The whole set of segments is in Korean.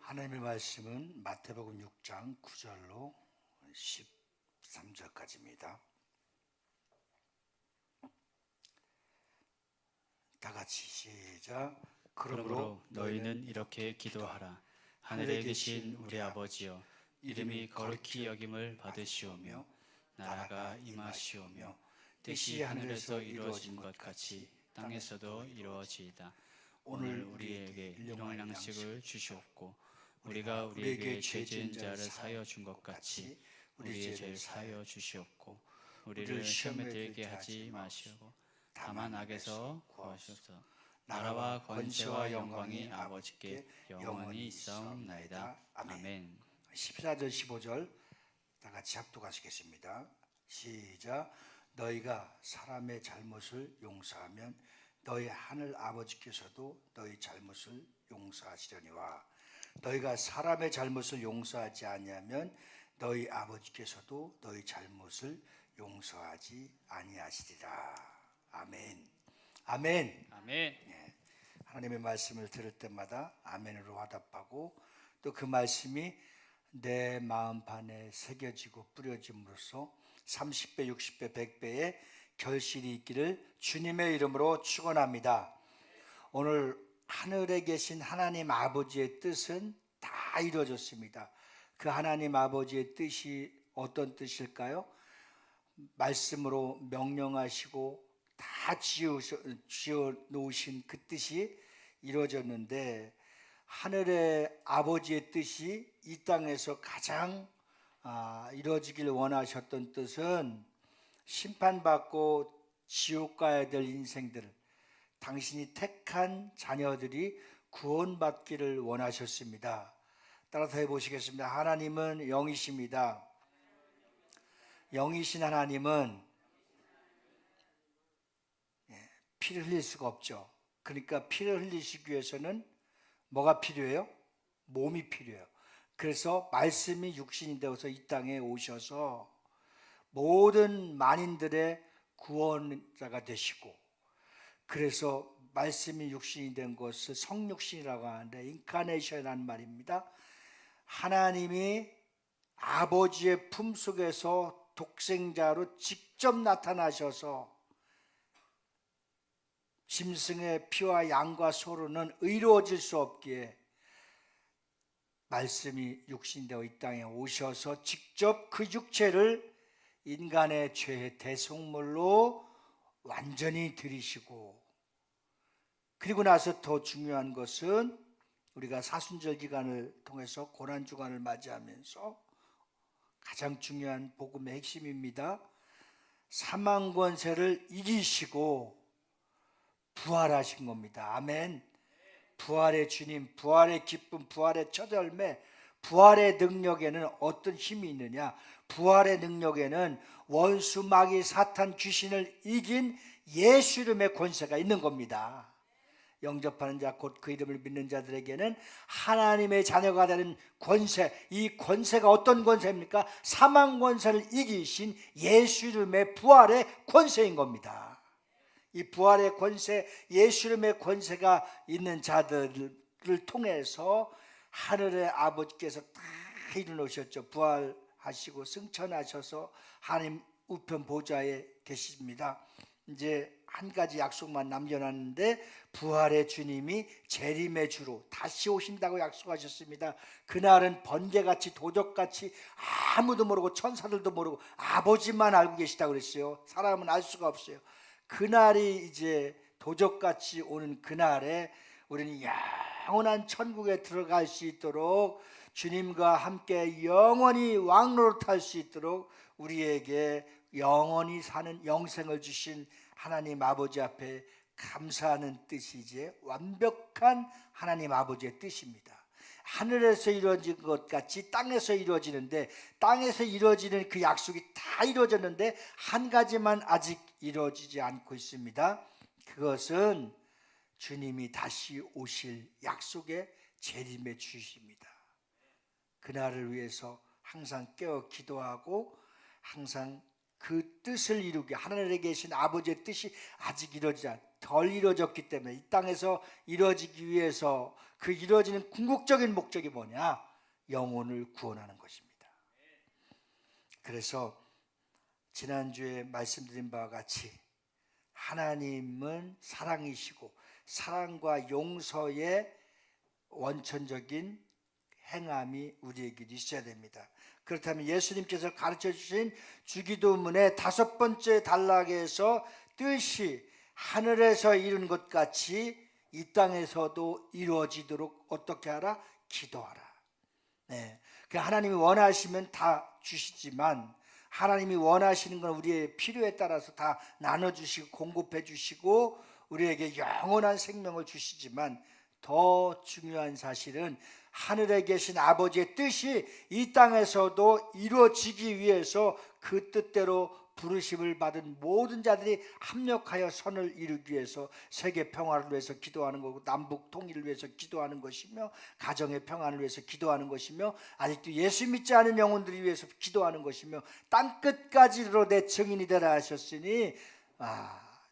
하나님의 말씀은 마태복음 6장 9절로 13절까지입니다. 다 같이 시작. 그러므로 너희는 이렇게 기도하라. 하늘에 계신 우리 아버지여, 이름이 거룩히 여김을 받으시오며 나라가 임하시오며 뜻이 하늘에서 이루어진 것 같이 땅에서도 이루어지이다. 오늘 우리에게 일용할 양식을 주시옵고, 우리가 우리에게 죄 지은 자를 사하여 준 것 같이 우리의 죄를 사하여 주시옵고, 우리를 시험에 들게 하지 마시고 다만 악에서 구하시옵소서. 나라와 권세와 영광이 아버지께 영원히 있사옵나이다. 아멘. 14절 15절 다 같이 합독하시겠습니다. 시작. 너희가 사람의 잘못을 용서하면 너희 하늘 아버지께서도 너희 잘못을 용서하시려니와 너희가 사람의 잘못을 용서하지 아니하면 너희 아버지께서도 너희 잘못을 용서하지 아니하시리라. 아멘. 아멘. 아멘. 하나님의 말씀을 들을 때마다 아멘으로 화답하고 또 그 말씀이 내 마음판에 새겨지고 뿌려짐으로써 30배, 60배, 100배의 결실이 있기를 주님의 이름으로 축원합니다. 오늘 하늘에 계신 하나님 아버지의 뜻은 다 이루어졌습니다. 그 하나님 아버지의 뜻이 어떤 뜻일까요? 말씀으로 명령하시고 다 지어 놓으신 그 뜻이 이루어졌는데, 하늘의 아버지의 뜻이 이 땅에서 가장 이루어지길 원하셨던 뜻은 심판받고 지옥 가야 될 인생들, 당신이 택한 자녀들이 구원받기를 원하셨습니다. 따라서 해보시겠습니다. 하나님은 영이십니다. 영이신 하나님은 피를 흘릴 수가 없죠. 그러니까 피를 흘리시기 위해서는 뭐가 필요해요? 몸이 필요해요. 그래서 말씀이 육신이 되어서 이 땅에 오셔서 모든 만인들의 구원자가 되시고, 그래서 말씀이 육신이 된 것을 성육신이라고 하는데 인카네이션이라는 말입니다. 하나님이 아버지의 품속에서 독생자로 직접 나타나셔서 짐승의 피와 양과 소로는 이루어질 수 없기에 말씀이 육신되어 이 땅에 오셔서 직접 그 육체를 인간의 죄의 대속물로 완전히 드리시고, 그리고 나서 더 중요한 것은 우리가 사순절 기간을 통해서 고난주간을 맞이하면서 가장 중요한 복음의 핵심입니다. 사망 권세를 이기시고 부활하신 겁니다. 아멘. 부활의 주님, 부활의 기쁨, 부활의 첫 열매, 부활의 능력에는 어떤 힘이 있느냐? 부활의 능력에는 원수, 마귀, 사탄, 귀신을 이긴 예수 이름의 권세가 있는 겁니다. 영접하는 자, 곧 그 이름을 믿는 자들에게는 하나님의 자녀가 되는 권세, 이 권세가 어떤 권세입니까? 사망 권세를 이기신 예수 이름의 부활의 권세인 겁니다. 이 부활의 권세, 예수 이름의 권세가 있는 자들을 통해서 하늘의 아버지께서 다 이루어놓으셨죠. 부활하시고 승천하셔서 하나님 우편 보좌에 계십니다. 이제 한 가지 약속만 남겨놨는데, 부활의 주님이 재림의 주로 다시 오신다고 약속하셨습니다. 그날은 번개같이 도적같이 아무도 모르고 천사들도 모르고 아버지만 알고 계시다고 그랬어요. 사람은 알 수가 없어요. 그날이 이제 도적같이 오는 그날에 우리는 영원한 천국에 들어갈 수 있도록, 주님과 함께 영원히 왕노릇할 수 있도록 우리에게 영원히 사는 영생을 주신 하나님 아버지 앞에 감사하는 뜻이 이제 완벽한 하나님 아버지의 뜻입니다. 하늘에서 이루어진 것 같이 땅에서 이루어지는데, 땅에서 이루어지는 그 약속이 다 이루어졌는데 한 가지만 아직 이루어지지 않고 있습니다. 그것은 주님이 다시 오실 약속의 재림의 주십니다. 그날을 위해서 항상 깨어 기도하고 항상 그 뜻을 이루게, 하늘에 계신 아버지의 뜻이 아직 이루어지지 않, 덜 이루어졌기 때문에 이 땅에서 이루어지기 위해서 그 이루어지는 궁극적인 목적이 뭐냐? 영혼을 구원하는 것입니다. 그래서 지난주에 말씀드린 바와 같이 하나님은 사랑이시고 사랑과 용서의 원천적인 행함이 우리에게 있어야 됩니다. 그렇다면 예수님께서 가르쳐 주신 주기도문의 5번째 단락에서 뜻이 하늘에서 이룬 것 같이 이 땅에서도 이루어지도록 어떻게 하라? 기도하라. 네. 하나님이 원하시면 다 주시지만 하나님이 원하시는 건 우리의 필요에 따라서 다 나눠주시고 공급해 주시고 우리에게 영원한 생명을 주시지만 더 중요한 사실은 하늘에 계신 아버지의 뜻이 이 땅에서도 이루어지기 위해서 그 뜻대로 부르심을 받은 모든 자들이 합력하여 선을 이루기 위해서 세계 평화를 위해서 기도하는 거고 남북 통일을 위해서 기도하는 것이며 가정의 평안을 위해서 기도하는 것이며 아직도 예수 믿지 않은 영혼들을 위해서 기도하는 것이며 땅끝까지로 내 증인이 되라 하셨으니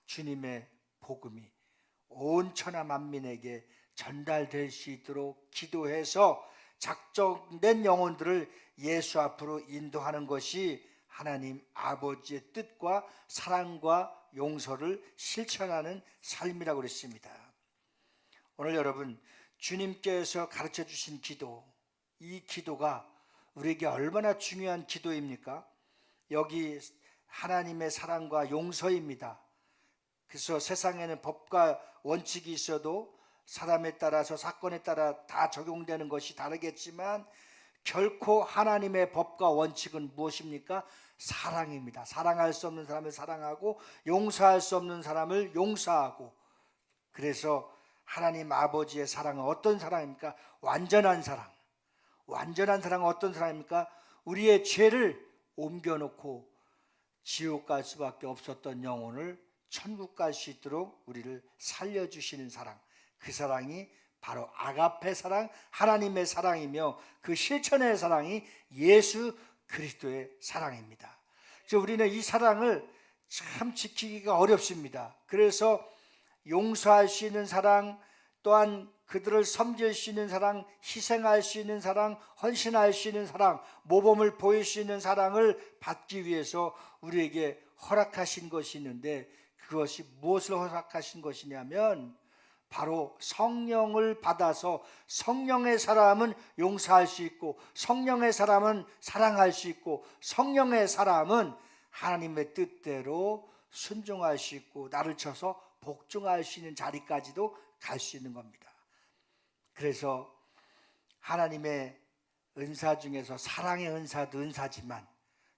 주님의 복음이 온 천하 만민에게 전달될 수 있도록 기도해서 작정된 영혼들을 예수 앞으로 인도하는 것이 하나님 아버지의 뜻과 사랑과 용서를 실천하는 삶이라고 그랬습니다. 오늘 여러분 주님께서 가르쳐 주신 기도, 이 기도가 우리에게 얼마나 중요한 기도입니까? 여기 하나님의 사랑과 용서입니다. 그래서 세상에는 법과 원칙이 있어도 사람에 따라서 사건에 따라 다 적용되는 것이 다르겠지만 결코 하나님의 법과 원칙은 무엇입니까? 사랑입니다. 사랑할 수 없는 사람을 사랑하고 용서할 수 없는 사람을 용서하고, 그래서 하나님 아버지의 사랑은 어떤 사랑입니까? 완전한 사랑. 완전한 사랑은 어떤 사랑입니까? 우리의 죄를 옮겨놓고 지옥 갈 수밖에 없었던 영혼을 천국 갈 수 있도록 우리를 살려주시는 사랑, 그 사랑이 바로 아가페 사랑, 하나님의 사랑이며 그 실천의 사랑이 예수 그리스도의 사랑입니다. 그래서 우리는 이 사랑을 참 지키기가 어렵습니다. 그래서 용서할 수 있는 사랑, 또한 그들을 섬길 수 있는 사랑, 희생할 수 있는 사랑, 헌신할 수 있는 사랑, 모범을 보일 수 있는 사랑을 받기 위해서 우리에게 허락하신 것이 있는데, 그것이 무엇을 허락하신 것이냐면 바로 성령을 받아서 성령의 사람은 용서할 수 있고 성령의 사람은 사랑할 수 있고 성령의 사람은 하나님의 뜻대로 순종할 수 있고 나를 쳐서 복종할 수 있는 자리까지도 갈 수 있는 겁니다. 그래서 하나님의 은사 중에서 사랑의 은사도 은사지만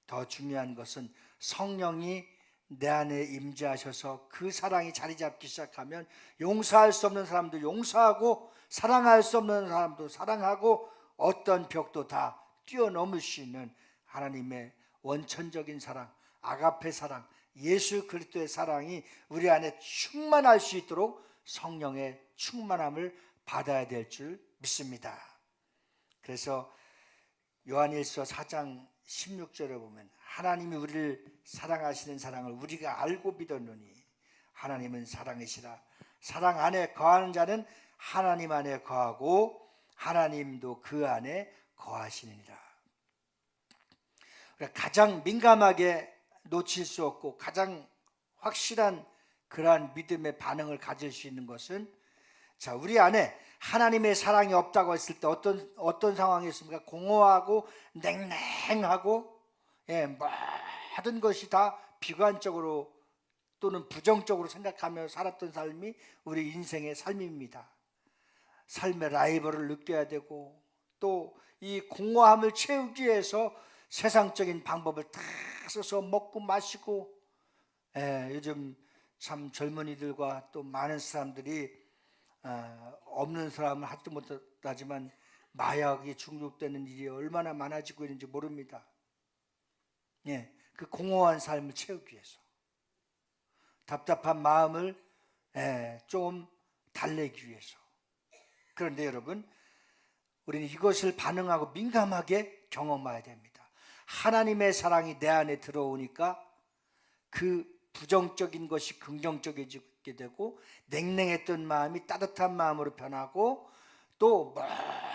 더 중요한 것은 성령이 내 안에 임재하셔서 그 사랑이 자리 잡기 시작하면 용서할 수 없는 사람도 용서하고 사랑할 수 없는 사람도 사랑하고 어떤 벽도 다 뛰어넘을 수 있는 하나님의 원천적인 사랑, 아가페 사랑, 예수 그리스도의 사랑이 우리 안에 충만할 수 있도록 성령의 충만함을 받아야 될 줄 믿습니다. 그래서 요한일서 4장 16절에 보면 하나님이 우리를 사랑하시는 사랑을 우리가 알고 믿었노니 하나님은 사랑이시라. 사랑 안에 거하는 자는 하나님 안에 거하고 하나님도 그 안에 거하시느니라. 가장 민감하게 놓칠 수 없고 가장 확실한 그러한 믿음의 반응을 가질 수 있는 것은, 자, 우리 안에 하나님의 사랑이 없다고 했을 때 어떤 상황이 있습니까? 공허하고 냉랭하고 모든 것이 다 비관적으로 또는 부정적으로 생각하며 살았던 삶이 우리 인생의 삶입니다. 삶의 라이벌을 느껴야 되고 또 이 공허함을 채우기 위해서 세상적인 방법을 다 써서 먹고 마시고, 요즘 참 젊은이들과 또 많은 사람들이 없는 사람은 하지도 못하지만 마약이 중독되는 일이 얼마나 많아지고 있는지 모릅니다. 그 공허한 삶을 채우기 위해서 답답한 마음을 좀 달래기 위해서. 그런데 여러분, 우리는 이것을 반응하고 민감하게 경험해야 됩니다. 하나님의 사랑이 내 안에 들어오니까 그 부정적인 것이 긍정적이게 얻게 되고 냉랭했던 마음이 따뜻한 마음으로 변하고 또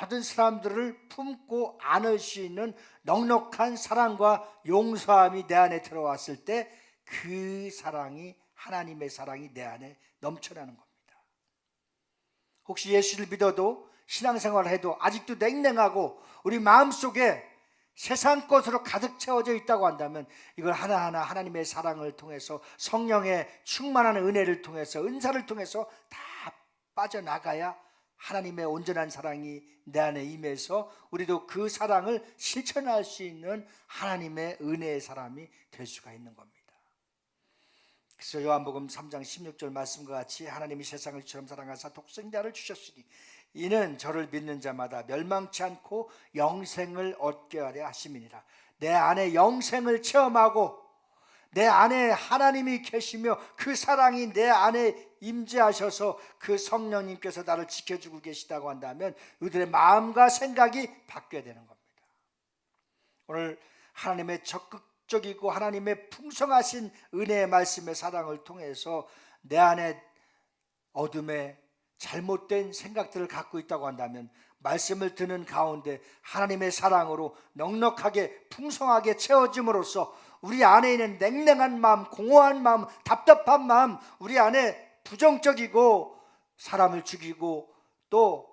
모든 사람들을 품고 안을 수 있는 넉넉한 사랑과 용서함이 내 안에 들어왔을 때 그 사랑이 하나님의 사랑이 내 안에 넘쳐나는 겁니다. 혹시 예수를 믿어도 신앙생활을 해도 아직도 냉랭하고 우리 마음속에 세상 것으로 가득 채워져 있다고 한다면 이걸 하나하나 하나님의 사랑을 통해서 성령의 충만한 은혜를 통해서 은사를 통해서 다 빠져나가야 하나님의 온전한 사랑이 내 안에 임해서 우리도 그 사랑을 실천할 수 있는 하나님의 은혜의 사람이 될 수가 있는 겁니다. 그래서 요한복음 3장 16절 말씀과 같이 하나님이 세상을 이처럼 사랑하사 독생자를 주셨으니 이는 저를 믿는 자마다 멸망치 않고 영생을 얻게 하려 하심이니라. 내 안에 영생을 체험하고 내 안에 하나님이 계시며 그 사랑이 내 안에 임재하셔서 그 성령님께서 나를 지켜주고 계시다고 한다면 우리들의 마음과 생각이 바뀌어야 되는 겁니다. 오늘 하나님의 적극적이고 하나님의 풍성하신 은혜의 말씀의 사랑을 통해서 내 안에 어둠에 잘못된 생각들을 갖고 있다고 한다면 말씀을 듣는 가운데 하나님의 사랑으로 넉넉하게 풍성하게 채워짐으로써 우리 안에 있는 냉랭한 마음, 공허한 마음, 답답한 마음, 우리 안에 부정적이고 사람을 죽이고 또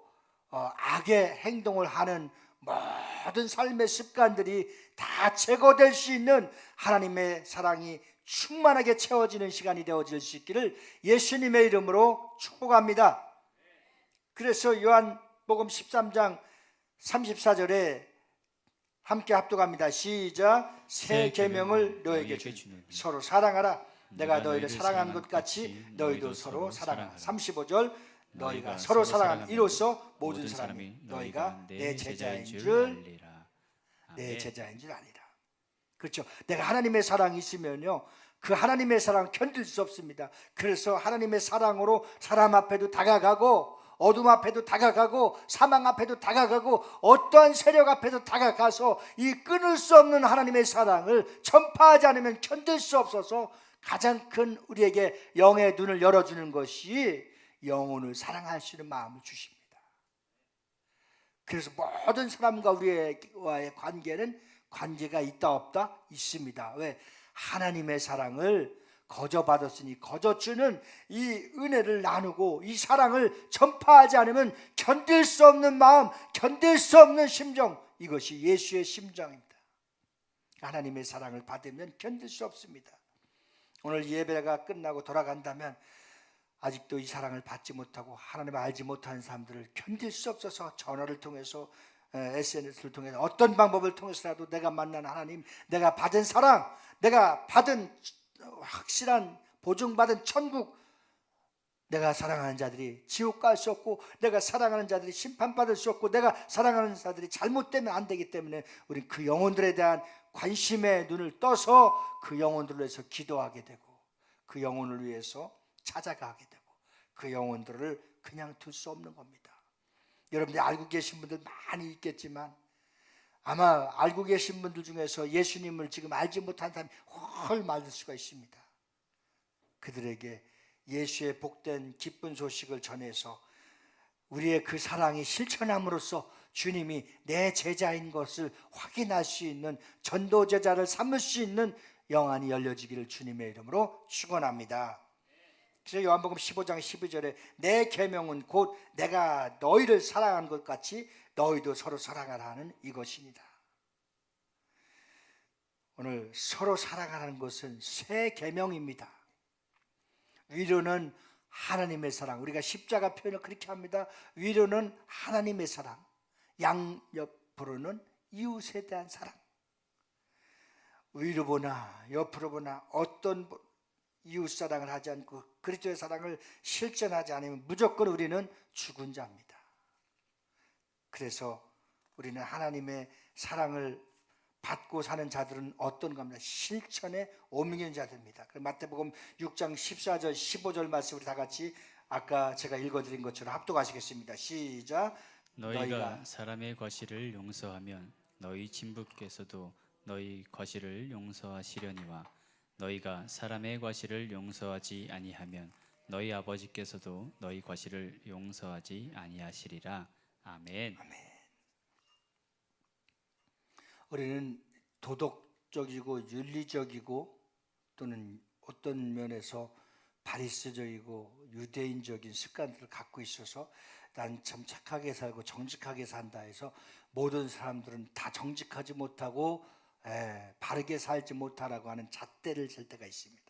악의 행동을 하는 모든 삶의 습관들이 다 제거될 수 있는 하나님의 사랑이 충만하게 채워지는 시간이 되어질 수 있기를 예수님의 이름으로 축복합니다. 그래서 요한복음 13장 34절에 함께 합독합니다. 시작. 새 계명을 너에게 주니 서로 사랑하라. 내가 너희를 사랑한 것 같이 너희도 서로 사랑하라. 35절 너희가 서로 사랑한 이로써 모든 사람이 너희가 내 제자인 줄 아니라. 그렇죠. 내가 하나님의 사랑이 있으면요 그 하나님의 사랑 견딜 수 없습니다. 그래서 하나님의 사랑으로 사람 앞에도 다가가고 어둠 앞에도 다가가고 사망 앞에도 다가가고 어떠한 세력 앞에도 다가가서 이 끊을 수 없는 하나님의 사랑을 전파하지 않으면 견딜 수 없어서 가장 큰 우리에게 영의 눈을 열어주는 것이 영혼을 사랑할 수 있는 마음을 주십니다. 그래서 모든 사람과 우리와의 관계가 있다 없다? 있습니다. 왜? 하나님의 사랑을 거저 받았으니 거저 주는 이 은혜를 나누고 이 사랑을 전파하지 않으면 견딜 수 없는 마음, 견딜 수 없는 심정, 이것이 예수의 심정입니다. 하나님의 사랑을 받으면 견딜 수 없습니다. 오늘 예배가 끝나고 돌아간다면 아직도 이 사랑을 받지 못하고 하나님을 알지 못하는 사람들을 견딜 수 없어서 전화를 통해서 SNS를 통해서 어떤 방법을 통해서라도 내가 만난 하나님, 내가 받은 사랑, 내가 받은 확실한 보증받은 천국, 내가 사랑하는 자들이 지옥 갈 수 없고 내가 사랑하는 자들이 심판받을 수 없고 내가 사랑하는 자들이 잘못되면 안 되기 때문에 우리는 그 영혼들에 대한 관심의 눈을 떠서 그 영혼들을 위해서 기도하게 되고 그 영혼을 위해서 찾아가게 되고 그 영혼들을 그냥 둘 수 없는 겁니다. 여러분들이 알고 계신 분들 많이 있겠지만 아마 알고 계신 분들 중에서 예수님을 지금 알지 못한 사람이 훨 많을 수가 있습니다. 그들에게 예수의 복된 기쁜 소식을 전해서 우리의 그 사랑이 실천함으로써 주님이 내 제자인 것을 확인할 수 있는 전도 제자를 삼을 수 있는 영안이 열려지기를 주님의 이름으로 축원합니다. 그래서 요한복음 15장 12절에 내 계명은 곧 내가 너희를 사랑한 것 같이 너희도 서로 사랑하라 하는 이것입니다. 오늘 서로 사랑하라는 것은 새 계명입니다. 위로는 하나님의 사랑, 우리가 십자가 표현을 그렇게 합니다. 위로는 하나님의 사랑, 양옆으로는 이웃에 대한 사랑. 위로 보나 옆으로 보나 어떤 이웃 사랑을 하지 않고 그리스도의 사랑을 실천하지 않으면 무조건 우리는 죽은 자입니다. 그래서 우리는 하나님의 사랑을 받고 사는 자들은 어떤 겁니까? 실천에 옮기는 자들입니다. 마태복음 6장 14절 15절 말씀 우리 다 같이 아까 제가 읽어드린 것처럼 합독하시겠습니다. 시작. 너희가 사람의 과실을 용서하면 너희 진부께서도 너희 과실을 용서하시려니와 너희가 사람의 과실을 용서하지 아니하면 너희 아버지께서도 너희 과실을 용서하지 아니하시리라. 아멘. 우리는 도덕적이고 윤리적이고 또는 어떤 면에서 바리새적이고 유대인적인 습관들을 갖고 있어서 난 참 착하게 살고 정직하게 산다 해서 모든 사람들은 다 정직하지 못하고 바르게 살지 못하라고 하는 잣대를 질 때가 있습니다.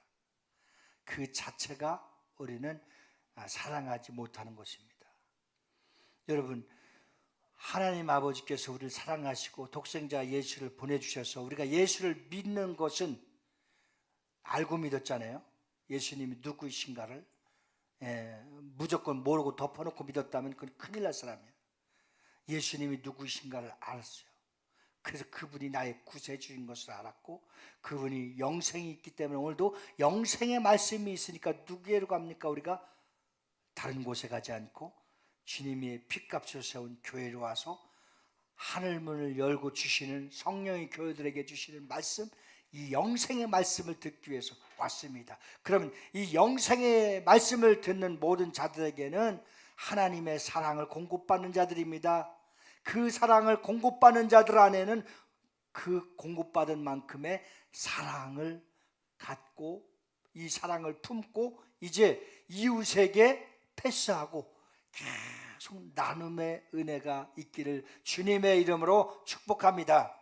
그 자체가 우리는 사랑하지 못하는 것입니다. 여러분, 하나님 아버지께서 우리를 사랑하시고 독생자 예수를 보내주셔서 우리가 예수를 믿는 것은 알고 믿었잖아요. 예수님이 누구이신가를 무조건 모르고 덮어놓고 믿었다면 그건 큰일 날 사람이에요. 예수님이 누구이신가를 알았어요. 그래서 그분이 나의 구세주인 것을 알았고 그분이 영생이 있기 때문에 오늘도 영생의 말씀이 있으니까 누구에로 갑니까? 우리가 다른 곳에 가지 않고 주님이 핏값을 세운 교회로 와서 하늘문을 열고 주시는 성령의 교회들에게 주시는 말씀, 이 영생의 말씀을 듣기 위해서 왔습니다. 그러면 이 영생의 말씀을 듣는 모든 자들에게는 하나님의 사랑을 공급받는 자들입니다. 그 사랑을 공급받는 자들 안에는 그 공급받은 만큼의 사랑을 갖고 이 사랑을 품고 이제 이웃에게 패스하고 계속 나눔의 은혜가 있기를 주님의 이름으로 축복합니다.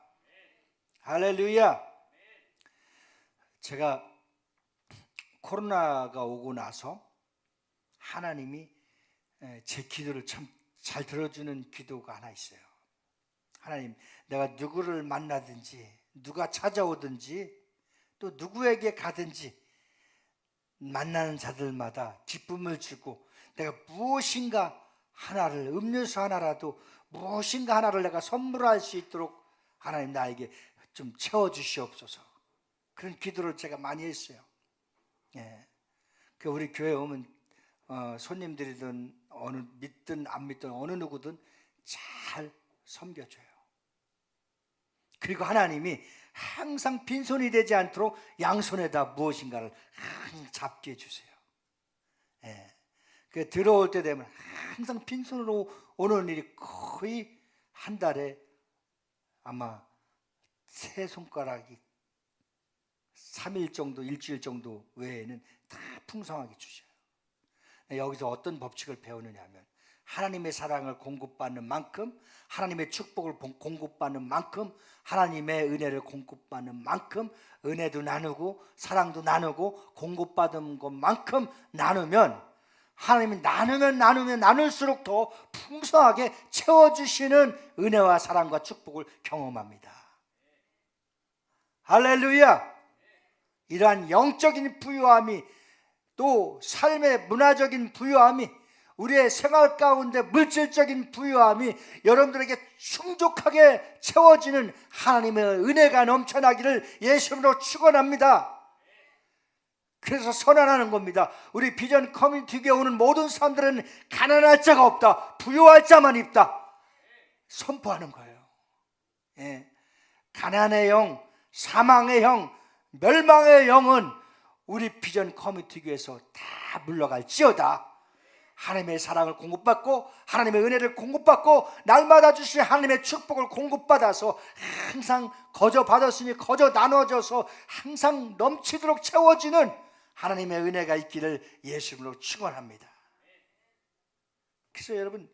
할렐루야. 제가 코로나가 오고 나서 하나님이 제 기도를 참 잘 들어주는 기도가 하나 있어요. 하나님, 내가 누구를 만나든지 누가 찾아오든지 또 누구에게 가든지 만나는 자들마다 기쁨을 주고 내가 무엇인가 하나를, 음료수 하나라도 무엇인가 하나를 내가 선물할 수 있도록 하나님 나에게 좀 채워주시옵소서. 그런 기도를 제가 많이 했어요. 그 우리 교회 오면 손님들이든 어느 믿든 안 믿든 어느 누구든 잘 섬겨줘요. 그리고 하나님이 항상 빈손이 되지 않도록 양손에다 무엇인가를 항상 잡게 해주세요. 그 들어올 때 되면 항상 빈손으로 오는 일이 거의 한 달에 아마 세 손가락이 3일 정도, 일주일 정도 외에는 다 풍성하게 주셔요. 여기서 어떤 법칙을 배우느냐 하면 하나님의 사랑을 공급받는 만큼, 하나님의 축복을 공급받는 만큼, 하나님의 은혜를 공급받는 만큼 은혜도 나누고 사랑도 나누고 공급받은 것만큼 나누면 하나님이 나누면 나눌수록 더 풍성하게 채워주시는 은혜와 사랑과 축복을 경험합니다. 할렐루야. 이러한 영적인 부유함이 또 삶의 문화적인 부유함이 우리의 생활 가운데 물질적인 부유함이 여러분들에게 충족하게 채워지는 하나님의 은혜가 넘쳐나기를 예수님으로 축원합니다. 그래서 선언하는 겁니다. 우리 비전 커뮤니티에 오는 모든 사람들은 가난할 자가 없다, 부유할 자만 있다 선포하는 거예요. 가난의 영, 사망의 영, 멸망의 영은 우리 비전 커뮤니티 교회에서 다 물러갈지어다. 하나님의 사랑을 공급받고 하나님의 은혜를 공급받고 날마다 주신 하나님의 축복을 공급받아서 항상 거저 받았으니 거저 나눠져서 항상 넘치도록 채워지는 하나님의 은혜가 있기를 예수님으로 축원합니다. 그래서 여러분,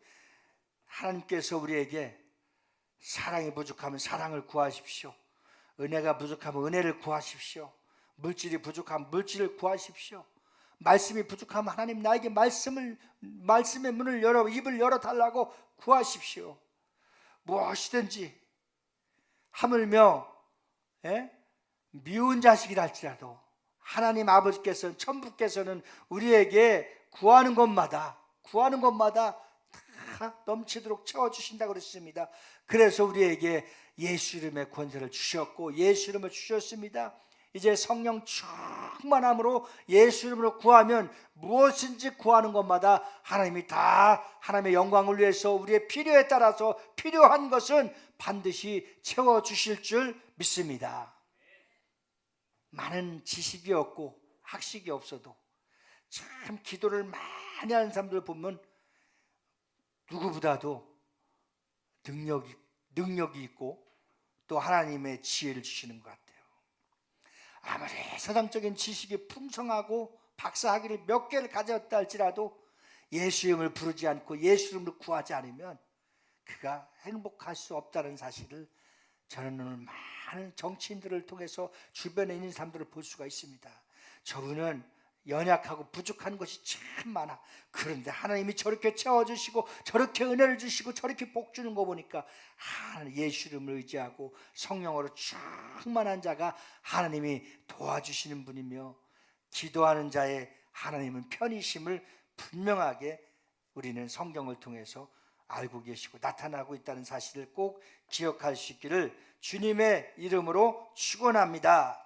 하나님께서 우리에게 사랑이 부족하면 사랑을 구하십시오. 은혜가 부족하면 은혜를 구하십시오. 물질이 부족하면 물질을 구하십시오. 말씀이 부족하면 하나님 나에게 말씀의 문을 열어, 입을 열어달라고 구하십시오. 무엇이든지, 하물며 미운 자식이라 할지라도 하나님 아버지께서는, 천부께서는 우리에게 구하는 것마다 다 넘치도록 채워주신다고 그랬습니다. 그래서 우리에게 예수 이름의 권세를 주셨고 예수 이름을 주셨습니다. 이제 성령 충만함으로 예수 이름으로 구하면 무엇인지 구하는 것마다 하나님이 다 하나님의 영광을 위해서 우리의 필요에 따라서 필요한 것은 반드시 채워주실 줄 믿습니다. 많은 지식이 없고 학식이 없어도 참 기도를 많이 하는 사람들 보면 누구보다도 능력이 있고 또 하나님의 지혜를 주시는 것 같아요. 아무리 세상적인 지식이 풍성하고 박사학위를 몇 개를 가졌다 할지라도 예수 이름을 부르지 않고 예수 이름을 구하지 않으면 그가 행복할 수 없다는 사실을 저는 오늘 많은 정치인들을 통해서 주변에 있는 사람들을 볼 수가 있습니다. 저분은 연약하고 부족한 것이 참 많아. 그런데 하나님이 저렇게 채워주시고 저렇게 은혜를 주시고 저렇게 복 주는 거 보니까 예수 이름을 의지하고 성령으로 충만한 자가 하나님이 도와주시는 분이며 기도하는 자의 하나님은 편이심을 분명하게 우리는 성경을 통해서 알고 계시고 나타나고 있다는 사실을 꼭 기억할 수 있기를 주님의 이름으로 축원합니다.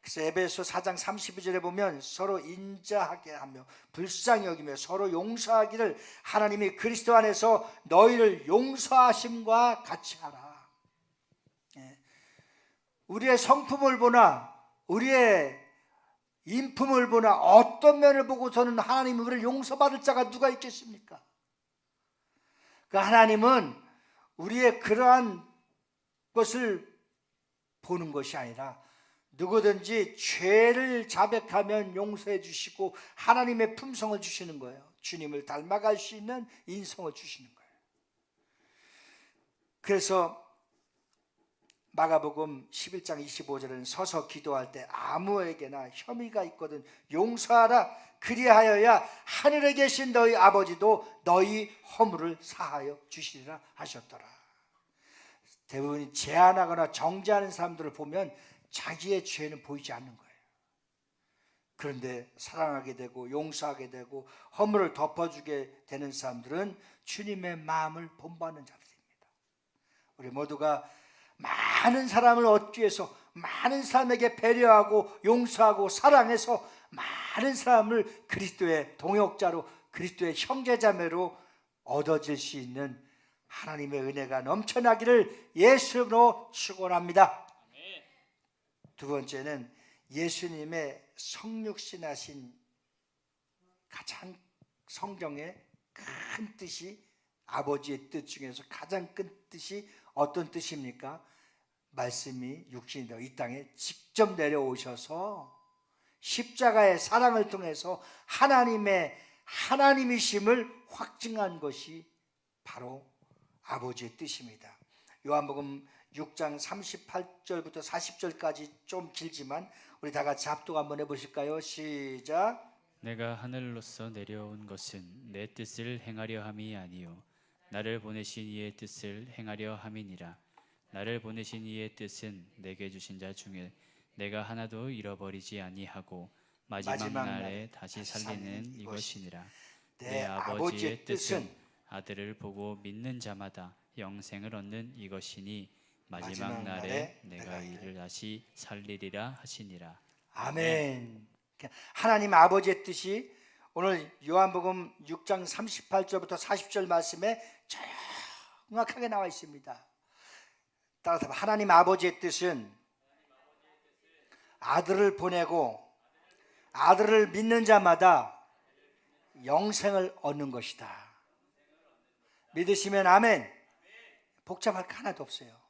그래서 에베소 4장 32절에 보면 서로 인자하게 하며 불쌍히 여기며 서로 용서하기를 하나님이 그리스도 안에서 너희를 용서하심과 같이 하라. 우리의 성품을 보나 우리의 인품을 보나 어떤 면을 보고서는 하나님이 우리를 용서받을 자가 누가 있겠습니까? 그 하나님은 우리의 그러한 것을 보는 것이 아니라 누구든지 죄를 자백하면 용서해 주시고 하나님의 품성을 주시는 거예요. 주님을 닮아갈 수 있는 인성을 주시는 거예요. 그래서 마가복음 11장 25절에는 서서 기도할 때 아무에게나 혐의가 있거든 용서하라. 그리하여야 하늘에 계신 너희 아버지도 너희 허물을 사하여 주시리라 하셨더라. 대부분 제한하거나 정죄하는 사람들을 보면 자기의 죄는 보이지 않는 거예요. 그런데 사랑하게 되고 용서하게 되고 허물을 덮어주게 되는 사람들은 주님의 마음을 본받는 자들입니다. 우리 모두가 많은 사람을 얻기 위해서 많은 사람에게 배려하고 용서하고 사랑해서 많은 사람을 그리스도의 동역자로 그리스도의 형제자매로 얻어질 수 있는 하나님의 은혜가 넘쳐나기를 예수로 축원합니다. 두 번째는 예수님의 성육신하신 가장 성경의 큰 뜻이 아버지의 뜻 중에서 가장 큰 뜻이 어떤 뜻입니까? 말씀이 육신이 되어 이 땅에 직접 내려오셔서 십자가의 사랑을 통해서 하나님이심을 확증한 것이 바로 아버지의 뜻입니다. 요한복음 6장 38절부터 40절까지 좀 길지만 우리 다 같이 합독 한번 해보실까요? 시작. 내가 하늘로서 내려온 것은 내 뜻을 행하려 함이 아니요 나를 보내신 이의 뜻을 행하려 함이니라. 나를 보내신 이의 뜻은 내게 주신 자 중에 내가 하나도 잃어버리지 아니하고 마지막 날에 다시 살리는 이것이니라. 내 아버지의 뜻은 아들을 보고 믿는 자마다 영생을 얻는 이것이니 마지막 날에 내가 이를 다시 살리리라 하시니라. 아멘. 하나님 아버지의 뜻이 오늘 요한복음 6장 38절부터 40절 말씀에 정확하게 나와 있습니다. 따라서 하나님 아버지의 뜻은 아들을 보내고 아들을 믿는 자마다 영생을 얻는 것이다. 믿으시면 아멘. 복잡할 거 하나도 없어요.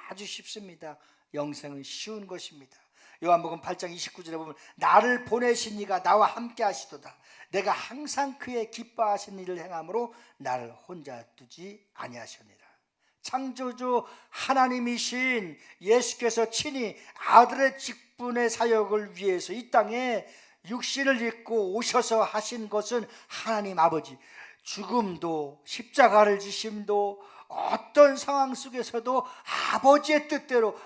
아주 쉽습니다. 영생은 쉬운 것입니다. 요한복음 8장 29절에 보면 나를 보내신 이가 나와 함께 하시도다. 내가 항상 그의 기뻐하신 일을 행함으로 나를 혼자 두지 아니하시니라. 창조주 하나님이신 예수께서 친히 아들의 직분의 사역을 위해서 이 땅에 육신을 입고 오셔서 하신 것은 하나님 아버지, 죽음도 십자가를 지심도 어떤 상황 속에서도 아버지의 뜻대로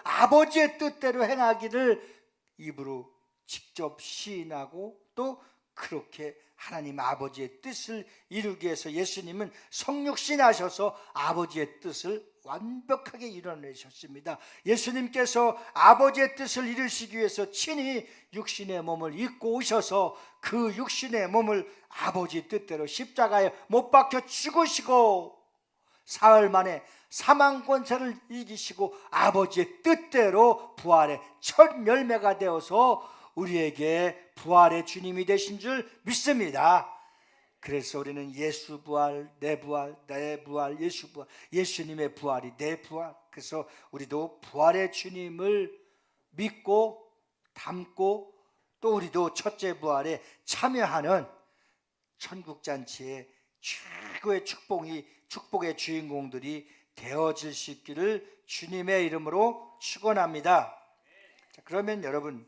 행하기를 입으로 직접 시인하고 또 그렇게 하나님 아버지의 뜻을 이루기 위해서 예수님은 성육신하셔서 아버지의 뜻을 완벽하게 이뤄내셨습니다. 예수님께서 아버지의 뜻을 이루시기 위해서 친히 육신의 몸을 입고 오셔서 그 육신의 몸을 아버지의 뜻대로 십자가에 못 박혀 죽으시고 사흘 만에 사망 권세를 이기시고 아버지의 뜻대로 부활의 첫 열매가 되어서 우리에게 부활의 주님이 되신 줄 믿습니다. 그래서 우리는 예수 부활, 내 부활, 내 부활, 예수 부활, 예수님의 부활이 내 부활. 그래서 우리도 부활의 주님을 믿고 담고 또 우리도 첫째 부활에 참여하는 천국잔치의 최고의 축복의 주인공들이 되어질 수 있기를 주님의 이름으로 축원합니다. 그러면 여러분,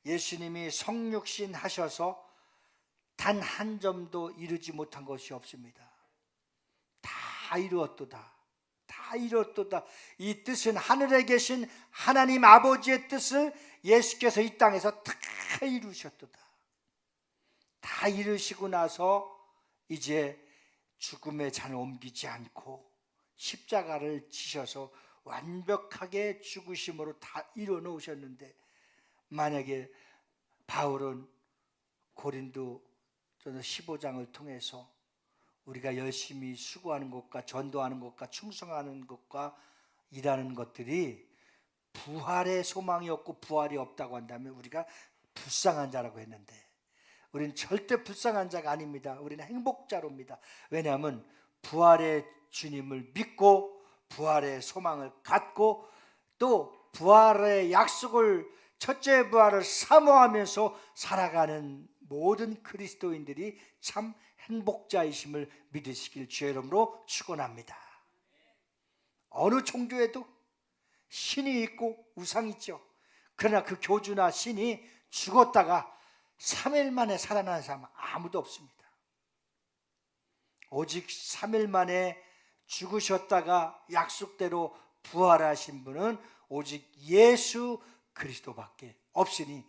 예수님이 성육신 하셔서 단 한 점도 이루지 못한 것이 없습니다. 다 이루었도다. 다 이루었도다. 이 뜻은 하늘에 계신 하나님 아버지의 뜻을 예수께서 이 땅에서 다 이루셨도다. 다 이루시고 나서 이제 죽음의 잔을 옮기지 않고 십자가를 지셔서 완벽하게 죽으심으로 다 이루어 놓으셨는데, 만약에 바울은 고린도 15장을 통해서 우리가 열심히 수고하는 것과 전도하는 것과 충성하는 것과 일하는 것들이 부활의 소망이 없고 부활이 없다고 한다면 우리가 불쌍한 자라고 했는데, 우리는 절대 불쌍한 자가 아닙니다. 우리는 행복자로입니다. 왜냐하면 부활의 주님을 믿고 부활의 소망을 갖고 또 부활의 약속을, 첫째 부활을 사모하면서 살아가는 모든 그리스도인들이 참 행복자이심을 믿으시길 주의 이름으로 축원합니다. 어느 종교에도 신이 있고 우상이 있죠. 그러나 그 교주나 신이 죽었다가 3일 만에 살아나는 사람은 아무도 없습니다. 오직 3일 만에 죽으셨다가 약속대로 부활하신 분은 오직 예수 그리스도밖에 없으니,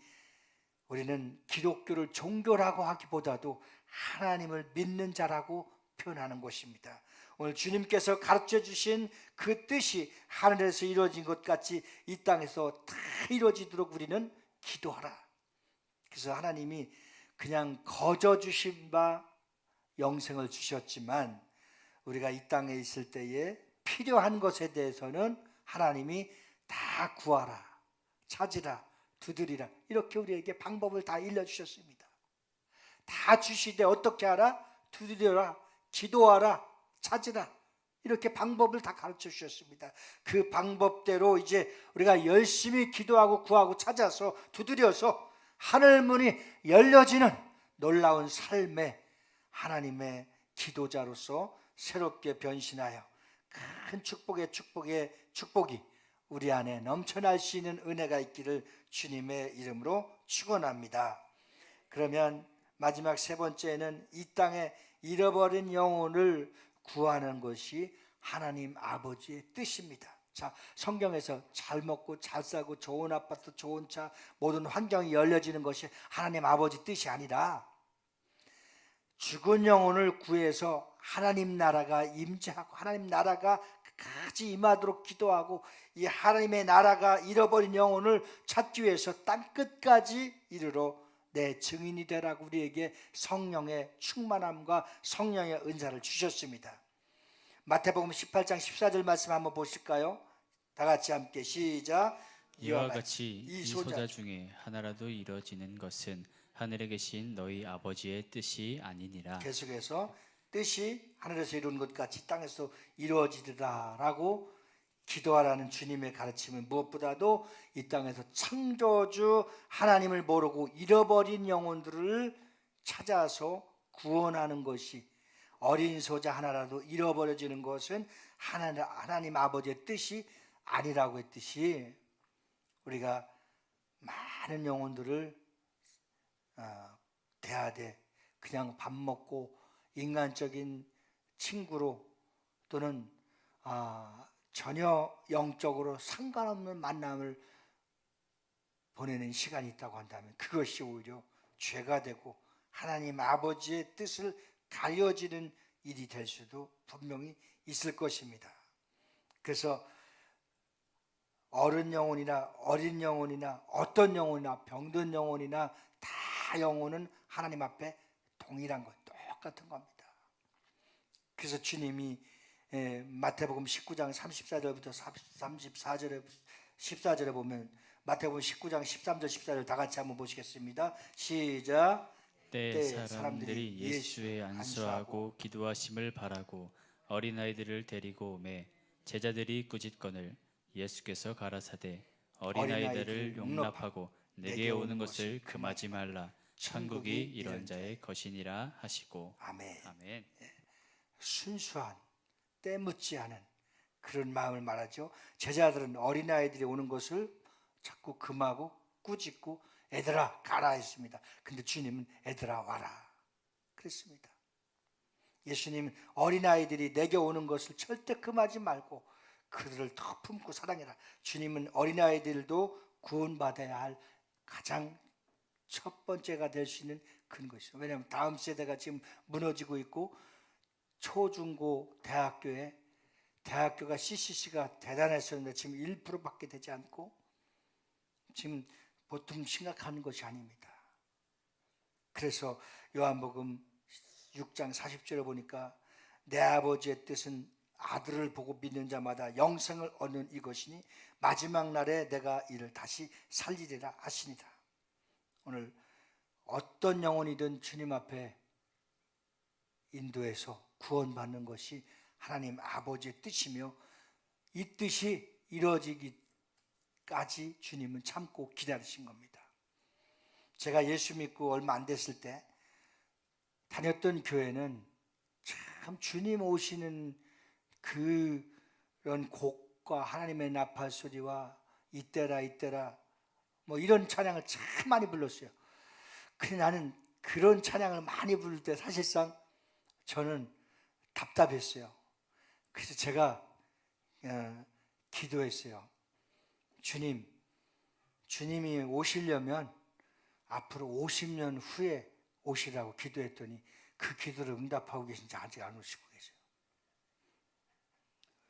우리는 기독교를 종교라고 하기보다도 하나님을 믿는 자라고 표현하는 것입니다. 오늘 주님께서 가르쳐 주신 그 뜻이 하늘에서 이루어진 것 같이 이 땅에서 다 이루어지도록 우리는 기도하라. 그래서 하나님이 그냥 거저 주신 바 영생을 주셨지만, 우리가 이 땅에 있을 때에 필요한 것에 대해서는 하나님이 다 구하라, 찾으라, 두드리라, 이렇게 우리에게 방법을 다 일러주셨습니다. 다 주시되 어떻게 하라? 두드려라, 기도하라, 찾으라, 이렇게 방법을 다 가르쳐 주셨습니다. 그 방법대로 이제 우리가 열심히 기도하고 구하고 찾아서 두드려서 하늘 문이 열려지는 놀라운 삶의 하나님의 기도자로서 새롭게 변신하여 큰 축복이 우리 안에 넘쳐날 수 있는 은혜가 있기를 주님의 이름으로 축원합니다. 그러면 마지막 세 번째는 이 땅에 잃어버린 영혼을 구하는 것이 하나님 아버지의 뜻입니다. 자, 성경에서 잘 먹고 잘 살고 좋은 아파트, 좋은 차, 모든 환경이 열려지는 것이 하나님 아버지 뜻이 아니라 죽은 영혼을 구해서 하나님 나라가 임재하고 하나님 나라가 끝까지 임하도록 기도하고, 이 하나님의 나라가 잃어버린 영혼을 찾기 위해서 땅끝까지 이르러 내 증인이 되라고 우리에게 성령의 충만함과 성령의 은사를 주셨습니다. 마태복음 18장 14절 말씀 한번 보실까요? 다 같이 함께 시작. 이와 같이 이 소자 중에 하나라도 이루어지는 것은 하늘에 계신 너희 아버지의 뜻이 아니니라. 계속해서 뜻이 하늘에서 이루는 것 같이 땅에서 이루어지리라라고 기도하라는 주님의 가르침은 무엇보다도 이 땅에서 창조주 하나님을 모르고 잃어버린 영혼들을 찾아서 구원하는 것이, 어린 소자 하나라도 잃어버려지는 것은 하나님 아버지의 뜻이 아니라고 했듯이, 우리가 많은 영혼들을 대하되 그냥 밥 먹고 인간적인 친구로 또는 전혀 영적으로 상관없는 만남을 보내는 시간이 있다고 한다면 그것이 오히려 죄가 되고 하나님 아버지의 뜻을 가려지는 일이 될 수도 분명히 있을 것입니다. 그래서 어른 영혼이나 어린 영혼이나 어떤 영혼이나 병든 영혼이나 다 영혼은 하나님 앞에 동일한 것, 똑같은 겁니다. 그래서 주님이 마태복음 19장 34절부터 34절에 14절에 보면 마태복음 19장 13절 14절 다 같이 한번 보시겠습니다. 시작. 때 사람들이 예수의 안수하고 기도하심을 바라고 어린아이들을 데리고 오매 제자들이 꾸짖거늘 예수께서 가라사대 어린아이들을 용납하고 내게 오는 것을 금하지 말라. 천국이 이런 자의 것이니라 하시고. 아멘. 아멘. 순수한 때 묻지 않은 그런 마음을 말하죠. 제자들은 어린아이들이 오는 것을 자꾸 금하고 꾸짖고 애들아 가라 했습니다. 근데 주님은 애들아 와라 그랬습니다. 예수님은 어린아이들이 내게 오는 것을 절대 금하지 말고 그들을 더 품고 사랑해라. 주님은 어린아이들도 구원받아야 할 가장 첫 번째가 될 수 있는 그런 것이죠. 왜냐하면 다음 세대가 지금 무너지고 있고 초중고 대학교가 CCC가 대단했었는데 지금 1%밖에 되지 않고 지금 보통 심각한 것이 아닙니다. 그래서 요한복음 6장 40절에 보니까 내 아버지의 뜻은 아들을 보고 믿는 자마다 영생을 얻는 이것이니 마지막 날에 내가 이를 다시 살리리라 하시니라. 오늘 어떤 영혼이든 주님 앞에 인도해서 구원받는 것이 하나님 아버지의 뜻이며 이 뜻이 이루어지기까지 주님은 참고 기다리신 겁니다. 제가 예수 믿고 얼마 안 됐을 때 다녔던 교회는 참 주님 오시는 그런 곡과 하나님의 나팔 소리와 이때라 이때라 뭐 이런 찬양을 참 많이 불렀어요. 근데 나는 그런 찬양을 많이 부를 때 사실상 저는 답답했어요. 그래서 제가 기도했어요. 주님이 오시려면 앞으로 50년 후에 오시라고 기도했더니 그 기도를 응답하고 계신지 아직 안 오시고 계세요.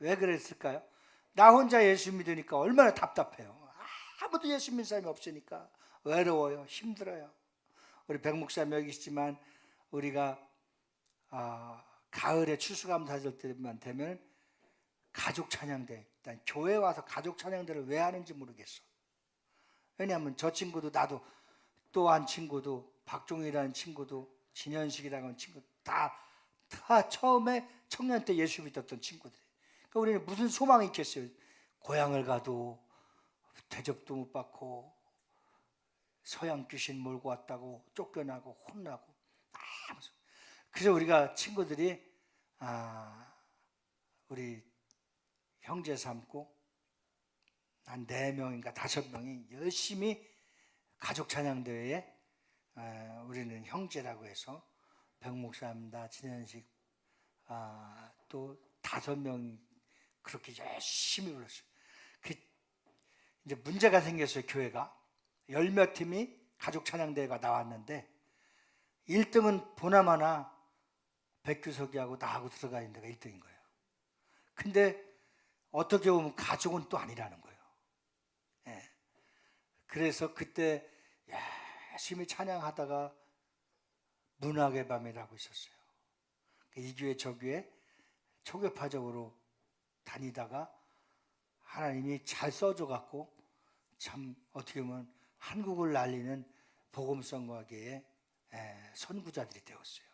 왜 그랬을까요? 나 혼자 예수 믿으니까 얼마나 답답해요. 아무도 예수 믿는 사람이 없으니까 외로워요. 힘들어요. 우리 백 목사님 여기 있지만 우리가 가을에 추수감사절 때만 되면 가족 찬양대, 일단 교회 와서 가족 찬양대를 왜 하는지 모르겠어. 왜냐하면 저 친구도 나도 또 한 친구도 박종이라는 친구도 진현식이라는 친구 다 처음에 청년 때 예수 믿었던 친구들이. 그러니까 우리는 무슨 소망이 있겠어요? 고향을 가도 대접도 못 받고 서양 귀신 몰고 왔다고 쫓겨나고 혼나고. 그래서 우리가 친구들이 우리 형제 삼고 한 4명인가 5명이 열심히 가족 찬양대회에 우리는 형제라고 해서 백목사입니다. 진현식 또 5명 그렇게 열심히 불렀어요. 이제 문제가 생겼어요. 교회가 10몇 팀이 가족 찬양대회가 나왔는데 1등은 보나마나 백규석이하고 나하고 들어가 있는 데가 1등인 거예요. 근데 어떻게 보면 가족은 또 아니라는 거예요. 예. 그래서 그때 열심히 찬양하다가 문학의 밤이라고 있었어요. 이 교회 저 교회 초교파적으로 다니다가 하나님이 잘 써줘갖고 참 어떻게 보면 한국을 날리는 복음성가계의 선구자들이 되었어요.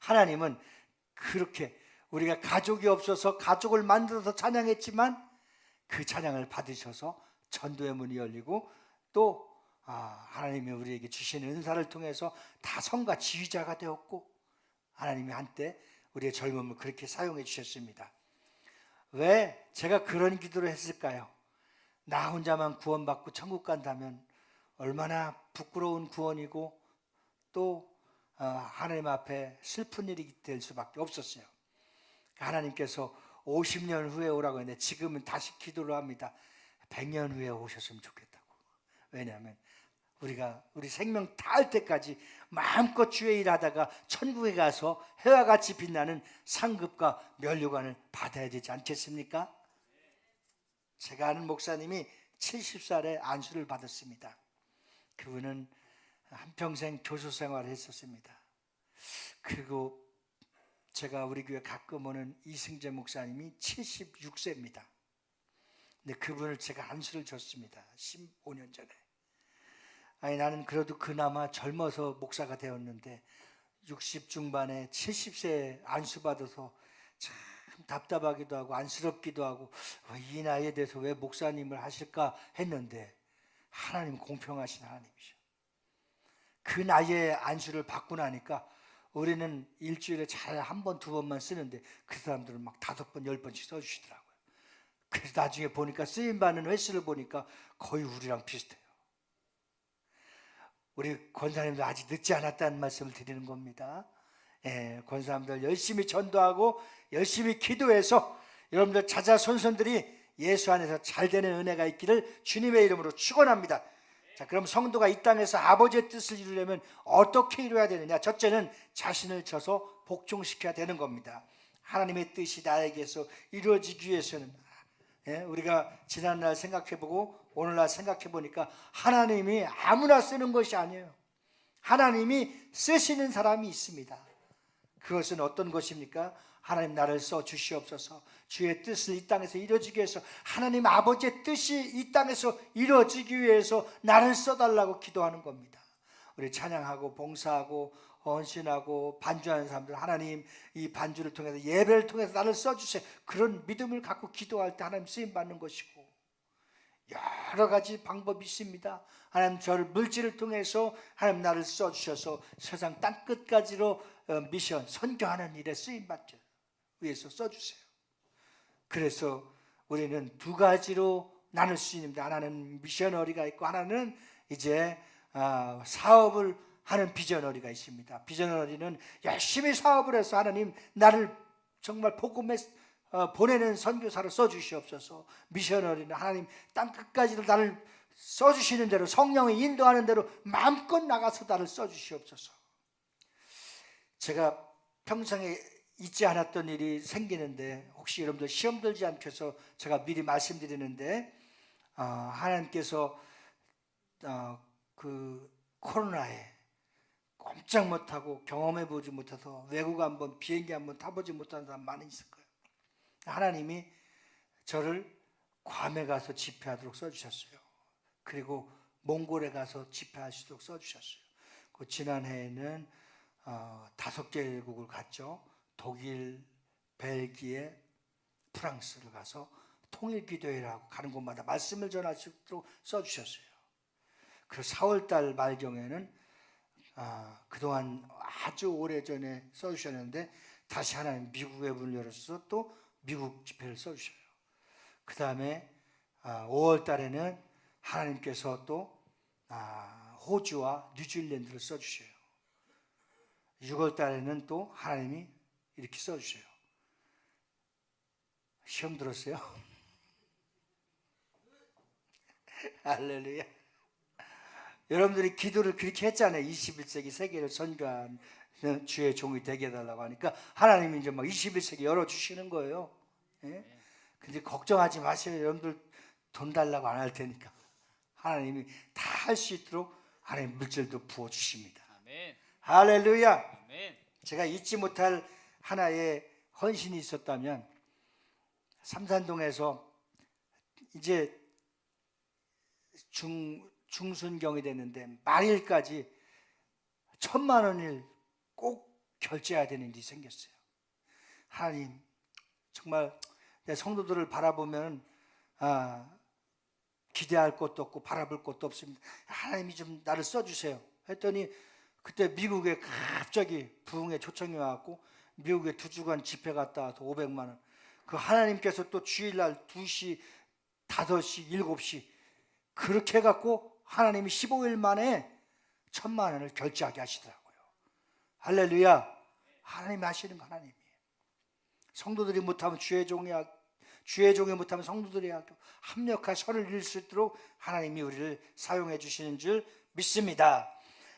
하나님은 그렇게 우리가 가족이 없어서 가족을 만들어서 찬양했지만 그 찬양을 받으셔서 전도의 문이 열리고 또 하나님이 우리에게 주신 은사를 통해서 다 성가 지휘자가 되었고 하나님이 한때 우리의 젊음을 그렇게 사용해 주셨습니다. 왜 제가 그런 기도를 했을까요? 나 혼자만 구원받고 천국 간다면 얼마나 부끄러운 구원이고 또 하나님 앞에 슬픈 일이 될 수밖에 없었어요. 하나님께서 50년 후에 오라고 했는데 지금은 다시 기도를 합니다. 100년 후에 오셨으면 좋겠다고. 왜냐하면 우리 생명 다할 때까지 마음껏 주의 일하다가 천국에 가서 해와 같이 빛나는 상급과 면류관을 받아야 되지 않겠습니까? 제가 아는 목사님이 70살에 안수를 받았습니다. 그분은 한평생 교수 생활을 했었습니다. 그리고 제가 우리 교회 가끔 오는 이승재 목사님이 76세입니다. 근데 그분을 제가 안수를 줬습니다. 15년 전에. 아니 나는 그래도 그나마 젊어서 목사가 되었는데 60 중반에 70세에 안수 받아서 참 답답하기도 하고 안쓰럽기도 하고 이 나이에 대해서 왜 목사님을 하실까 했는데 하나님 공평하신 하나님이죠. 그 나이에 안수를 받고 나니까 우리는 일주일에 잘 한 번, 두 번만 쓰는데 그 사람들은 막 5번, 10번씩 써주시더라고요. 그래서 나중에 보니까 쓰임받는 횟수를 보니까 거의 우리랑 비슷해요. 우리 권사님도 아직 늦지 않았다는 말씀을 드리는 겁니다. 권사님들 열심히 전도하고 열심히 기도해서 여러분들 자자손손들이 예수 안에서 잘 되는 은혜가 있기를 주님의 이름으로 축원합니다. 자, 그럼 성도가 이 땅에서 아버지의 뜻을 이루려면 어떻게 이루어야 되느냐? 첫째는 자신을 쳐서 복종시켜야 되는 겁니다. 하나님의 뜻이 나에게서 이루어지기 위해서는 우리가 지난날 생각해보고 오늘날 생각해보니까 하나님이 아무나 쓰는 것이 아니에요. 하나님이 쓰시는 사람이 있습니다. 그것은 어떤 것입니까? 하나님 나를 써주시옵소서. 주의 뜻을 이 땅에서 이루어지기 위해서 하나님 아버지의 뜻이 이 땅에서 이루어지기 위해서 나를 써달라고 기도하는 겁니다. 우리 찬양하고 봉사하고 헌신하고 반주하는 사람들 하나님 이 반주를 통해서 예배를 통해서 나를 써주세요. 그런 믿음을 갖고 기도할 때 하나님 쓰임받는 것이고 여러 가지 방법이 있습니다. 하나님 저를 물질을 통해서 하나님 나를 써주셔서 세상 땅끝까지로 미션 선교하는 일에 쓰임받기 위해서 써주세요. 그래서 우리는 두 가지로 나눌 수 있습니다. 하나는 미셔너리가 있고 하나는 이제 사업을 하는 비저너리가 있습니다. 비저너리는 열심히 사업을 해서 하나님 나를 정말 복음에 보내는 선교사로 써주시옵소서. 미셔너리는 하나님 땅끝까지도 나를 써주시는 대로 성령이 인도하는 대로 마음껏 나가서 나를 써주시옵소서. 제가 평생에 잊지 않았던 일이 생기는데 혹시 여러분들 시험 들지 않게 해서 제가 미리 말씀드리는데 하나님께서 그 코로나에 꼼짝 못하고 경험해보지 못해서 외국 한번 비행기 한번 타보지 못한 사람 많이 있을 거예요. 하나님이 저를 괌에 가서 집회하도록 써주셨어요. 그리고 몽골에 가서 집회하시도록 써주셨어요. 그 지난해에는 5개국을 갔죠. 독일, 벨기에, 프랑스를 가서 통일기도회라고 가는 곳마다 말씀을 전하시도록 써주셨어요. 그래서 4월달 말경에는 그동안 아주 오래전에 써주셨는데 다시 하나님 미국의 문을 열어서 또 미국 집회를 써주셔요. 그 다음에 5월달에는 하나님께서 또 호주와 뉴질랜드를 써주셔요. 6월달에는 또 하나님이 이렇게 써주셔요. 시험 들었어요? 할렐루야. 여러분들이 기도를 그렇게 했잖아요. 21세기 세계를 선교하는 주의 종이 되게 해달라고 하니까 하나님이 이제 막 21세기 열어주시는 거예요. 예? 근데 걱정하지 마세요. 여러분들 돈 달라고 안 할 테니까 하나님이 다 할 수 있도록 하나님 물질도 부어주십니다. 아멘. 할렐루야. 아멘. 제가 잊지 못할 하나의 헌신이 있었다면 삼산동에서 이제 중순경이 됐는데 말일까지 1,000만 원을 꼭 결제해야 되는 일이 생겼어요. 하나님 정말 내 성도들을 바라보면 기대할 것도 없고 바라볼 것도 없습니다. 하나님이 좀 나를 써주세요 했더니 그때 미국에 갑자기 부흥의 초청이 와갖고 미국에 2주간 집회 갔다 와서 500만 원. 그 하나님께서 또 주일날 2시, 5시, 7시 그렇게 해갖고 하나님이 15일 만에 1,000만 원을 결제하게 하시더라고요. 할렐루야. 하나님이 하시는 거 하나님이에요. 성도들이 못하면 주의 종이 못하면 성도들이 하고 합력한 선을 이룰 수 있도록 하나님이 우리를 사용해 주시는 줄 믿습니다.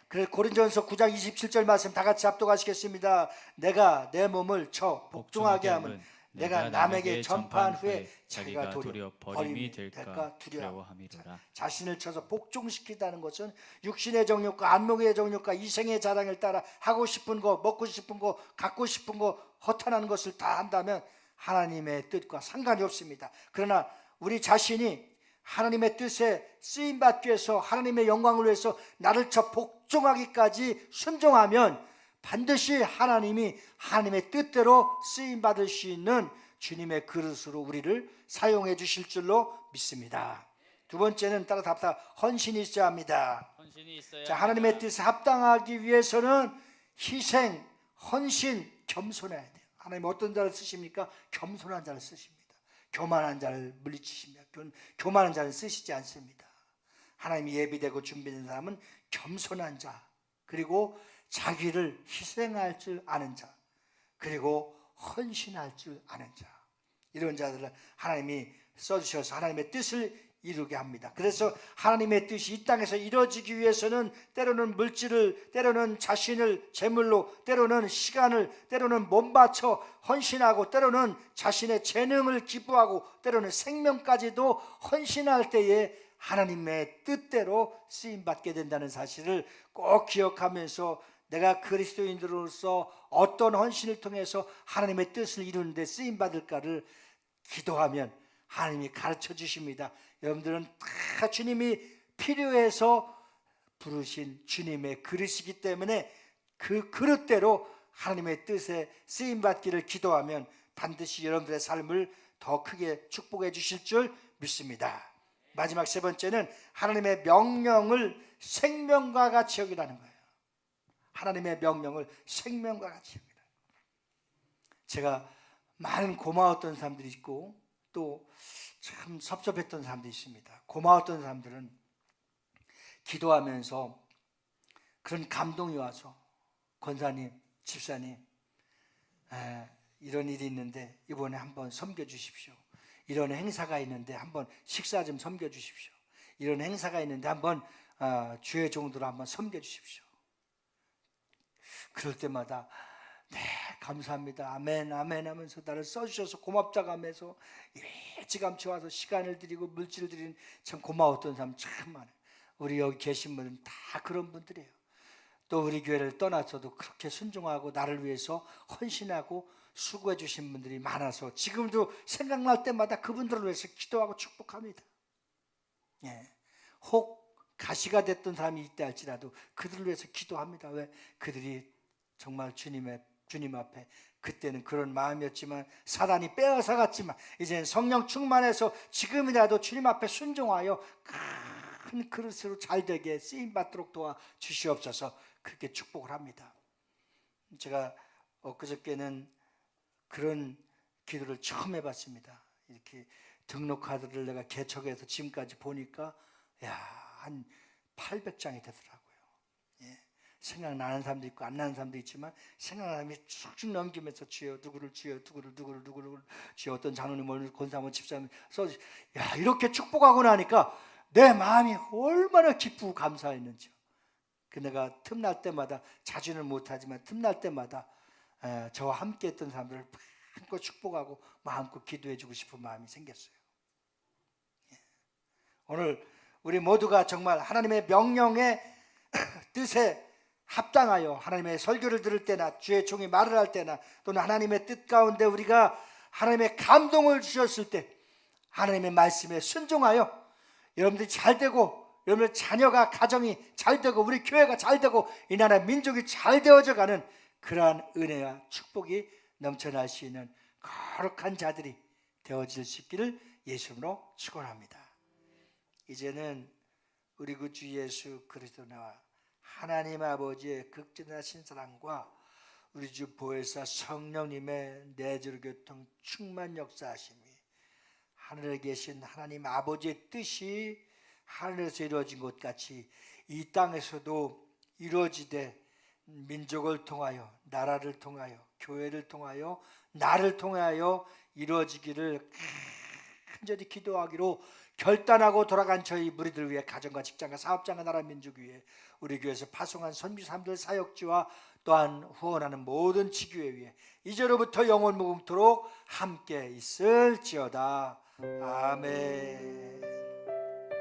그래서 고린도전서 9장 27절 말씀 다 같이 합독하시겠습니다. 내가 내 몸을 쳐 복종하게 하면 내가 남에게 전파한 후에 자기가 도리어 버림이 될까 두려워함이로라. 자신을 쳐서 복종시키다는 것은 육신의 정욕과 안목의 정욕과 이생의 자랑을 따라 하고 싶은 거, 먹고 싶은 거, 갖고 싶은 거, 허탄한 것을 다 한다면 하나님의 뜻과 상관이 없습니다. 그러나 우리 자신이 하나님의 뜻에 쓰임받기 위해서 하나님의 영광을 위해서 나를 쳐 복종하기까지 순종하면 반드시 하나님이 하나님의 뜻대로 쓰임받을 수 있는 주님의 그릇으로 우리를 사용해 주실 줄로 믿습니다. 두 번째는 따라 답다 헌신이 있어야 합니다. 헌신이 있어야 자, 하나님의 합니다. 뜻에 합당하기 위해서는 희생, 헌신, 겸손해야 돼요. 하나님 어떤 자를 쓰십니까? 겸손한 자를 쓰십니다. 교만한 자를 물리치십니다. 교만한 자를 쓰시지 않습니다. 하나님이 예비되고 준비된 사람은 겸손한 자, 그리고 자기를 희생할 줄 아는 자, 그리고 헌신할 줄 아는 자, 이런 자들을 하나님이 써주셔서 하나님의 뜻을 이루게 합니다. 그래서 하나님의 뜻이 이 땅에서 이루어지기 위해서는 때로는 물질을, 때로는 자신을 제물로, 때로는 시간을, 때로는 몸 바쳐 헌신하고, 때로는 자신의 재능을 기부하고, 때로는 생명까지도 헌신할 때에 하나님의 뜻대로 쓰임받게 된다는 사실을 꼭 기억하면서 내가 그리스도인으로서 어떤 헌신을 통해서 하나님의 뜻을 이루는데 쓰임받을까를 기도하면 하나님이 가르쳐 주십니다. 여러분들은 다 주님이 필요해서 부르신 주님의 그릇이기 때문에 그 그릇대로 하나님의 뜻에 쓰임받기를 기도하면 반드시 여러분들의 삶을 더 크게 축복해 주실 줄 믿습니다. 마지막 세 번째는 하나님의 명령을 생명과 같이 여기라는 거예요. 하나님의 명령을 생명과 같이 여기라. 제가 많은 고마웠던 사람들이 있고 또 참 섭섭했던 사람들이 있습니다. 고마웠던 사람들은 기도하면서 그런 감동이 와서 권사님, 집사님, 이런 일이 있는데 이번에 한번 섬겨주십시오. 이런 행사가 있는데 한번 식사 좀 섬겨주십시오. 이런 행사가 있는데 한번 주의 종도로 한번 섬겨주십시오. 그럴 때마다 네, 감사합니다. 아멘, 아멘 하면서 나를 써주셔서 고맙다고 하면서 일찌감치 와서 시간을 드리고 물질을 드리는 참 고마웠던 사람 참 많아요. 우리 여기 계신 분은 다 그런 분들이에요. 또 우리 교회를 떠나서도 그렇게 순종하고 나를 위해서 헌신하고 수고해 주신 분들이 많아서 지금도 생각날 때마다 그분들을 위해서 기도하고 축복합니다. 예. 혹 가시가 됐던 사람이 있다 할지라도 그들을 위해서 기도합니다. 왜? 그들이 정말 주님 앞에 그때는 그런 마음이었지만 사단이 빼앗아갔지만 이제는 성령 충만해서 지금이라도 주님 앞에 순종하여 큰 그릇으로 잘되게 쓰임받도록 도와주시옵소서. 그렇게 축복을 합니다. 제가 엊그저께는 그런 기도를 처음 해봤습니다. 이렇게 등록카드를 내가 개척해서 지금까지 보니까 한 800장이 되더라고요. 예. 생각나는 사람도 있고 안 나는 사람도 있지만 생각나는 사람이 쭉쭉 넘기면서 주여 누구를 주여 누구를 주여 어떤 장로님 오늘 권사모 집사님 써주 이렇게 축복하고 나니까 내 마음이 얼마나 기쁘고 감사했는지요. 그 내가 틈날 때마다 자주는 못하지만 틈날 때마다 저와 함께 했던 사람들을 마음껏 축복하고 마음껏 기도해주고 싶은 마음이 생겼어요. 예. 오늘 우리 모두가 정말 하나님의 명령의 뜻에 합당하여 하나님의 설교를 들을 때나 주의 종이 말을 할 때나 또는 하나님의 뜻 가운데 우리가 하나님의 감동을 주셨을 때 하나님의 말씀에 순종하여 여러분들이 잘되고 여러분의 자녀가 가정이 잘되고 우리 교회가 잘되고 이 나라 민족이 잘 되어져가는 그러한 은혜와 축복이 넘쳐날 수 있는 거룩한 자들이 되어질 수 있기를 예수님으로 축원합니다. 이제는 우리 구주 예수 그리스도와 하나님 아버지의 극진하신 사랑과 우리 주 보혜사 성령님의 내주로 교통 충만 역사하심이 하늘에 계신 하나님 아버지의 뜻이 하늘에서 이루어진 것 같이 이 땅에서도 이루어지되 민족을 통하여 나라를 통하여 교회를 통하여 나를 통하여 이루어지기를 간절히 기도하기로 결단하고 돌아간 저희 무리들 위해 가정과 직장과 사업장과 나라 민족 위해 우리 교회에서 파송한 선교사님들 사역지와 또한 후원하는 모든 지교회 위해 이제로부터 영원 무궁토록 함께 있을지어다. 아멘.